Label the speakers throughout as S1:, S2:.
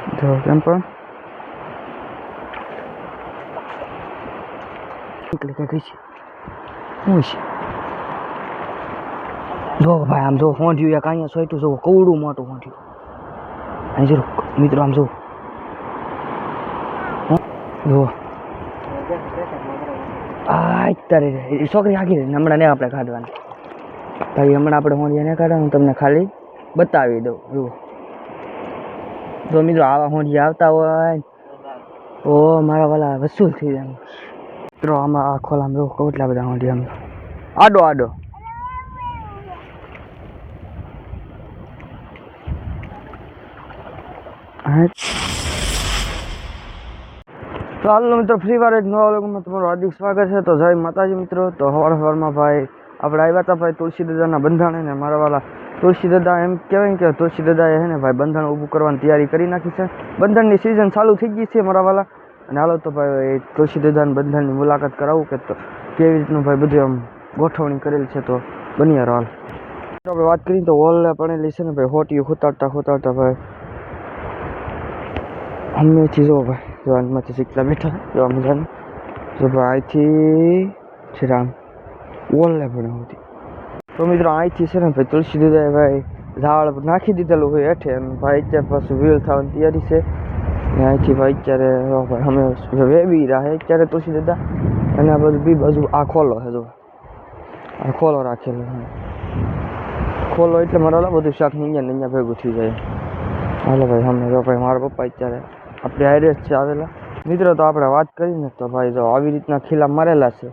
S1: જો કેમ પણ નીકળી કે ગઈ છે હું છે જો ભાઈ આમ જો હોંઠ્યું એક અહીંયા સોઈટું જો કવડું મોટું હોંઠ્યું અહીં જો મિત્રો આમ જો જો આ અત્યારે છોકરી આગી રહી હમણાં ને આપણે કાઢવાની ભાઈ હમણાં આપણે હોંઠિયા ને કાઢવાનું તમને ખાલી બતાવી દઉં જુઓ જો મિત્રો આવા હોંઠિયા આવતા હોય ઓ મારા વાલા વસૂલ થઈ જાય મિત્રો આમાં આ ખોલામાં જો કેટલા બધા હોંઠિયા આડો આડો તો હાલો મિત્રો ફ્રી વાર એક નવા વ્લોગમાં તમારું હાર્દિક સ્વાગત છે. તો જય માતાજી મિત્રો. તો સવારમાં ભાઈ આપણે આવ્યા હતા ભાઈ તુલસી દાદાના બંધાણે ને મારા વાલા તુલસી દાદા એમ કહેવાય કે તુલસી દાદાએ હે ને ભાઈ બંધાણ ઊભું કરવાની તૈયારી કરી નાખી છે. બંધાણની સિઝન ચાલુ થઈ ગઈ છે મારા વાલા અને હાલો તો ભાઈ તુલસી દાદાના બંધાણની મુલાકાત કરાવું કે તો કેવી રીતનું ભાઈ બધું આમ ગોઠવણી કરેલ છે. તો બની હાલ આપણે વાત કરીએ તો હોલ પડેલી છે ને ભાઈ હોટીયું ખોતાડતા ભાઈ હમણાંથી જો ભાઈ જોવાનમાંથી શીખલા બેઠા જોવા મજાનું જો ભાઈ અહીંથી છે રામ ઓલને પણ હોતી. તો મિત્રો અહીંથી છે ને ભાઈ તુલસી દાદાએ ભાઈ ઝાડ નાખી દીધેલું હોય હેઠે અને ભાઈ અત્યારે પાછું વ્હીલ થવાની તૈયારી છે ને અહીંથી ભાઈ અત્યારે ભાઈ અમે વેબી રહ્યા અત્યારે તુલસી દાદા અને આ બધું બી બાજુ આ ખોલો છે જો આ ખોલો રાખેલો ખોલો એટલે મારા બધું શાક અહીંયા ભેગું થઈ જાય. હાલો ભાઈ અમે જો ભાઈ મારા પપ્પા અત્યારે આપણે આઈરેસ છે આવેલા મિત્રો. તો આપણે વાત કરીને તો ભાઈ જો આવી રીતના ખીલા મારેલા છે.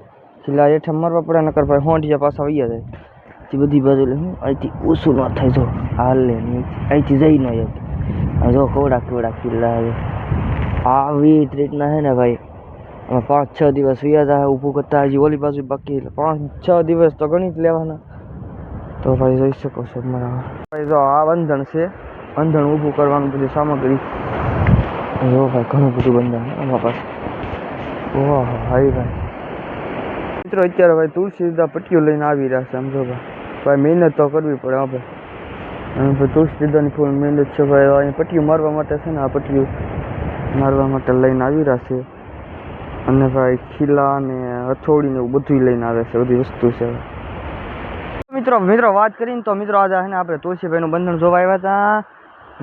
S1: ખીલા હેઠે મારવા પડે નકર ભાઈ હોંઠિયા પાછા વૈયા જાય તે બધી બાજુ હું અહીંથી ઓછું ન થાય જો હાલ લે અહીંથી જઈ ન જાય જો કોડા ખીલા આવી રીતના છે ને ભાઈ અમે 5-6 દિવસ વૈયા જાય ઊભું કરતા હજી ઓલી બાજુ બાકી 5-6 દિવસ તો ગણી જ લેવાના. તો ભાઈ જોઈ શકો છો મારા ભાઈ જો આ બંધણ છે. બંધણ ઊભું કરવાનું બધી સામગ્રી જો ભાઈ ઘણું બધું બંધન અમારા પાસે. ઓહો હાઈ ભાઈ મિત્રો અત્યારે ભાઈ તુલસી દાદા પટ્ટીઓ લઈને આવી રહ્યા છે સમજો ભાઈ મહેનત તો કરવી પડે આપણે અને ભાઈ તુલસી દાદાની ફૂલ મહેનત છે ભાઈ. અહીં પટ્ટીઓ મારવા માટે છે ને આ પટ્ટીઓ મારવા માટે લઈને આવી રહ્યા છે અને ભાઈ ખીલા ને હથોડી ને એવું બધું લઈને આવે છે બધી વસ્તુ છે. મિત્રો વાત કરીને તો મિત્રો આજે છે ને આપણે તુલસીભાઈનું બંધન જોવા આવ્યા હતા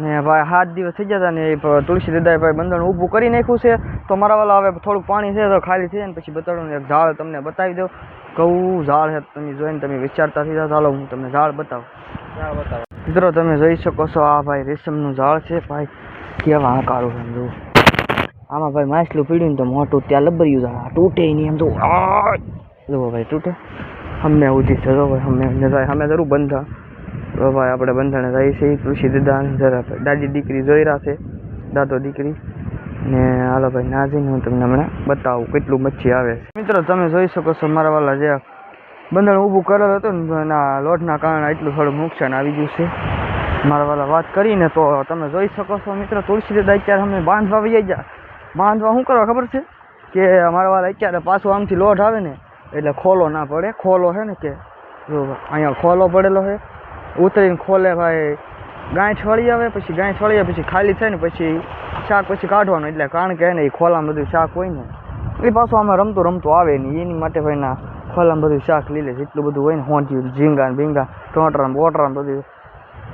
S1: ને ભાઈ 7 દિવસ થઈ ગયા હતા ને તુલસી દાદાએ ભાઈ બંધન ઊભું કરી નાખ્યું છે. તો મારા વાલા હવે થોડુંક પાણી છે તો ખાલી થઈ જાય ને પછી બતાડું એક ઝાડ તમને બતાવી દઉં કયું ઝાડ છે તમે જોઈને તમે વિચારતા થઈ જાઓ. ચાલો હું તમને ઝાડ બતાવું. મિત્રો તમે જોઈ શકો છો આ ભાઈ રેશમનું ઝાડ છે ભાઈ કેવા આકારું છે જો આમાં ભાઈ માછલું પીડ્યું ને તો મોટું ત્યાં લબર્યું ઝાડ તૂટે નહીં એમ તો જો ભાઈ તૂટે અમને ઉધી છે જો ભાઈ અમે જરૂર બંધા તો ભાઈ આપણે બંધાણે જાય છે તુલસી દાદા જરા દાદી દીકરી જોઈ રહ્યા છે દાદો દીકરી ને હાલો ભાઈ ના જઈને હું તમને હમણાં બતાવું કેટલું મચ્છી આવે છે. મિત્રો તમે જોઈ શકો છો મારા વાલા જે બંધણ ઊભું કરેલ હતું ને એના લોટના કારણે એટલું થોડું નુકસાન આવી ગયું છે મારા વાલા. વાત કરીને તો તમે જોઈ શકો છો મિત્રો તુલસી દાદા અત્યારે અમે બાંધવા વહી ગયા. બાંધવા શું કરવા ખબર છે કે મારા વાલા અત્યારે પાછું આમથી લોટ આવે ને એટલે ખોલો ના પડે. ખોલો છે ને કે જો અહીંયા ખોલો પડેલો છે ઉતરીને ખોલે ભાઈ ગાંઠ વળી આવે પછી ગાંઠ વળી આવે પછી ખાલી થાય ને પછી શાક પછી કાઢવાનું એટલે કારણ કે ને એ ખોલામાં બધું શાક હોય ને એ પાછું આમાં રમતું આવે નહીં એની માટે ભાઈ ના ખોલામાં બધું શાક લઈ લે જેટલું બધું હોય ને હોંઠિયું ઝીંગા ને ભીંગા ટોટરા બોટરા બધું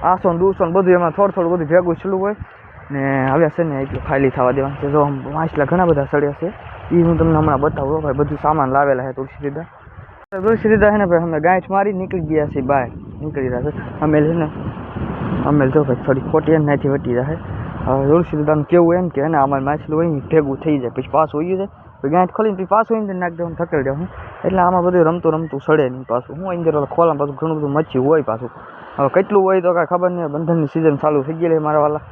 S1: આસો ને દૂસો ને બધું એમાં થોડું બધું ભેગું છેલ્લું હોય ને હવે છે ને એટલું ખાલી થવા દેવાનું છે. જો માછલા ઘણા બધા સડ્યા છે એ હું તમને હમણાં બતાવું ભાઈ બધું સામાન લાવેલા છે તુલસી દાદા. તુલસી દાદા છે ને ભાઈ અમે ગાંઠ મારી નીકળી ગયા છીએ બહાર નીકળી રહ્યા છે અમે છે ને અમે જો ભાઈ થોડી ખોટી એનાથી વટી જાય. હવે તુલસી દાદાનું કેવું એમ કે ને અમારે માછલું હોય ને ભેગું થઈ જાય પછી પાછું હોય જાય પછી ગાંઠ ખોલીને પછી પાછું અંદર નાખી દેવું થકેલ દેવું એટલે આમાં બધું રમતું સડે નહીં પાછું હું અંદર ખોલામાં પાછું ઘણું બધું મચ્છી હોય પાછું. હવે કેટલું હોય તો કાંઈ ખબર નહીં બંધનની સિઝન ચાલુ થઈ ગયેલી મારા વાલા.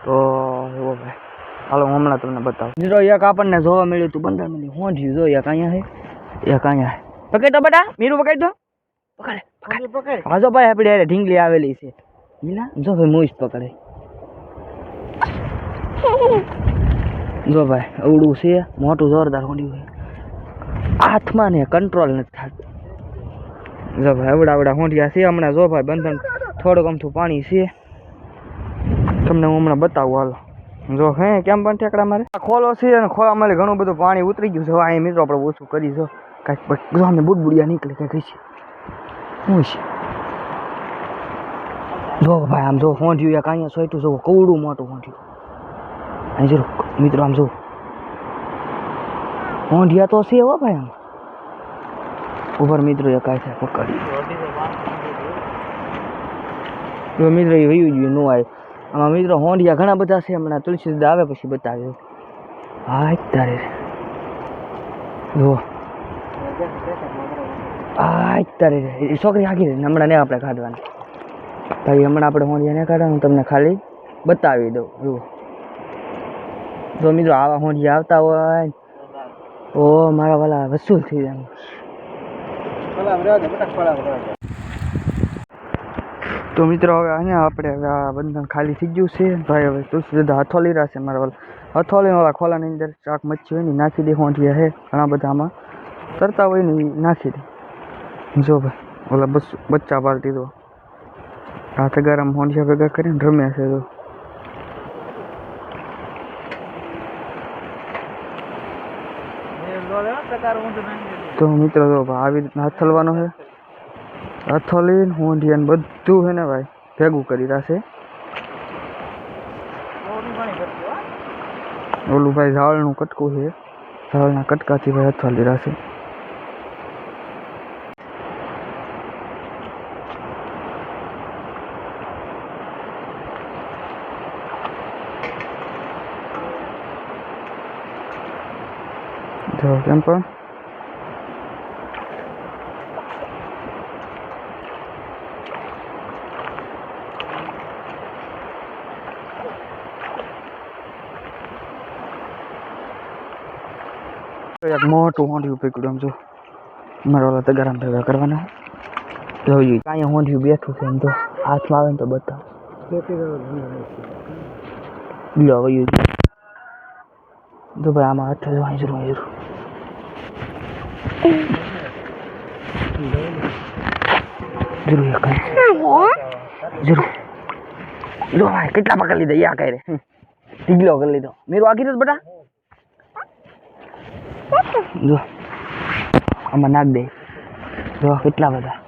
S1: તો એવો ભાઈ હાલો હું હમણાં તમને બતાવું. જો એક આપણને જોવા મળ્યું હતું બંધન મળ્યું હોંઠ્યું જો એક અહીંયા છે એક અહીંયા છે. પકડ તો બેટા મીરું પકડ તો પકડ હા જો ભાઈ આપણે ઢીંગલી આવેલી છે જો ભાઈ મૂછ પકડે જો ભાઈ અવડું છે મોટું જોરદાર હોંડ્યું છે હાથમાં ને કંટ્રોલ નથી થતું. જો ભાઈ અવડા હોંડિયા છે હમણાં જો ભાઈ બંધન થોડુંક અમથું પાણી છે તમને હું હમણાં બતાવું હાલો જો હે કેમ પણ ઠેકડા મારે ખોલો છે અને ખોલા મારે ઘણું બધું પાણી ઉતરી ગયું છે. હવે અહીં મિત્રો આપણે ઓછું કરી જો કાંઈક અમે બુડબુડિયા નીકળે કાંઈક છે શું છે જો ભાઈ આમ જો હોંઠ્યું યા કાંઈ સોઈટું જો કવડું મોટું હોંઠ્યું અહીં જો મિત્રો આમ જો હોંઠિયા તો છે હો ભાઈ આમ ઉપર મિત્રો એ કાંઈ થાય પકડી જો મિત્રો એ વયું જોઈએ નો આવે આમાં મિત્રો હોંઠિયા ઘણા બધા છે હમણાં તુલસી આવે પછી બતાવ્યો હા તારે જો આ તારે છોકરી આગી રહી હમણાં ને આપણે કાઢવાની ભાઈ હમણાં આપણે હોંઠિયા ને કાઢવાનું તમને ખાલી બતાવી દઉં જુઓ જો મિત્રો આવા હોંઠિયા આવતા હોય ઓ મારા વાલા વસૂલ થઈ જાય તો મિત્રો હવે અહીંયા આપણે હવે આ બંધન ખાલી થઈ ગયું છે ભાઈ હવે તુલસી દાદા હથોલી રહેશે મારા વાલા હથોલી વાળા ખોલાની અંદર શાક મચ્છી હોય ને નાખી દે હોંઠિયા હે ઘણા બધા આમાં તરતા હોય ને નાખી દે જો ભાઈ ઓલા બસ બચ્ચા પાલતી તો હાથે ગરમ હોંઠિયા ભેગા કરીને રમ્યા છે તો મિત્રો જો આવી રીતના હથલવાનો છે હથોલી હોંઠિયા બધું છે ને ભાઈ ભેગું કરી રાખશે ઓલું ભાઈ ઝાડનું કટકું છે ઝાડના કટકાથી ભાઈ હથોલી રાખશે જો કેમ પણ એક મોટું હોંઠિયું પકડ્યું આમ જો મારા ઓલા તગારામ ભેગા કરવાના જોઈએ કાંઈ હોંઠિયું બેઠું છે એમ તો હાથમાં આવે ને તો બતાવ લો વયું જો ભાઈ આમાં હાથ જોવા જરૂર જરૂર જો ભાઈ કેટલા પકડી લીધા યા કઈ રે ઢીગલો કરી લીધો મેરું આગી તો બેટા જો આમાં નાખ દે જો કેટલા બધા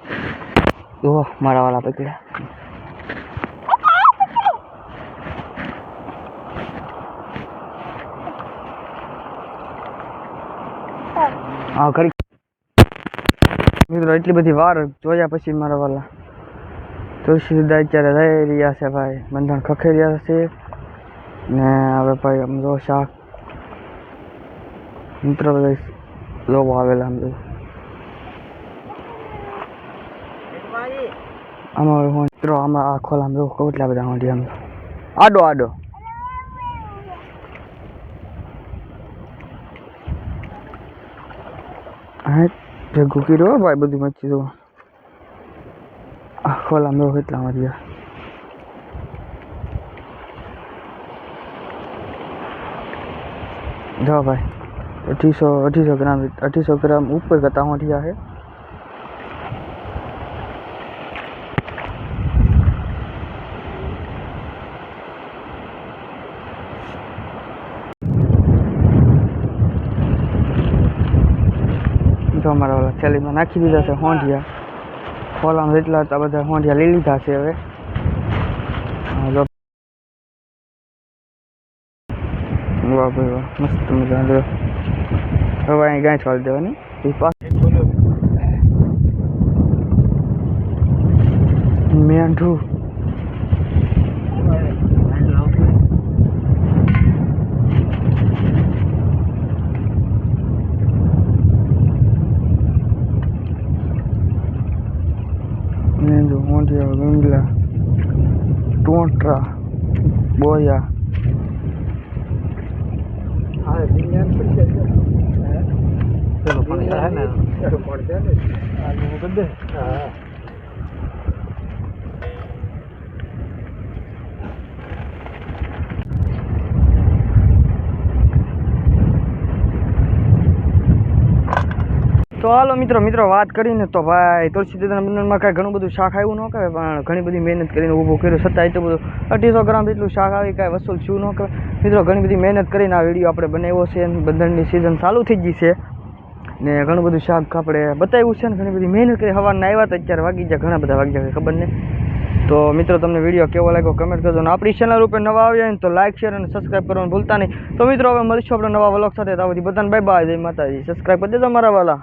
S1: જો મારા વાળા પકડ્યા હા ખરી મિત્રો એટલી બધી વાર જોયા પછી મારા વાલા તુલસી દાદા અત્યારે રહી રહ્યા છે ભાઈ બંધન ખખી રહ્યા છે ને હવે ભાઈ આમ જો શાક મિત્રો બધા લોકો આવેલા આમ આમાં મિત્રો આમાં આ ખોલ આમ જો કેટલા બધા હોંઠી આમ આડો આડો હા ભેગું કર્યો ભાઈ બધું મચ્છી જો આ ખોલ આમ જો કેટલા મળ્યા જો ભાઈ 1800 ગ્રામ ઉપર કરતા હોંઠિયા છે જો અમારા ઓલા થેલીમાં નાખી દીધા છે હોંઠિયા ખોલામાં જેટલા હતા બધા હોંઠિયા લઈ લીધા છે હવે વાહ ભાઈ વાહ મસ્ત મજા હવે અહીં ગાંઠ વાળી દેવાની મેંઢું મેંઢું હોંઠિયા ગંગલા ટોંટરા બોયા તો હાલો મિત્રો વાત કરીને તો ભાઈ તુલસી દાદાના મંદિરમાં કાંઈ ઘણું બધું શાક આવ્યું ન કહેવાય, પણ ઘણી બધી મહેનત કરીને ઊભું કર્યું, છતાં એટલું બધું 250 ગ્રામ જેટલું શાક આવી કાંઈ વસૂલ શું ન કહેવાય. મિત્રો ઘણી બધી મહેનત કરીને આ વિડીયો આપણે બનાવ્યો છે, બંધનની સિઝન ચાલુ થઈ ગઈ છે ને ઘણું બધું શાક આપણે બતાવ્યું છે ને ઘણી બધી મહેનત કરી. સવારના આવ્યા તો અત્યારે વાગી ગયા, ઘણા બધા વાગી ગયા ખબર નહીં. તો મિત્રો તમને વિડીયો કેવો લાગ્યો કમેન્ટ કરજો, અને આપણી ચેનલ ઉપર નવા આવ્યા હોય તો લાઈક શેર અને સબસ્ક્રાઈબ કરવાનું ભૂલતા નહીં. તો મિત્રો હવે મળીશું આપણે નવા વ્લોગ સાથે. ત્યાં સુધી બધાને બાય બાય, જય માતાજી. સબસ્ક્રાઈબ કરી દેજો મારા વાલા.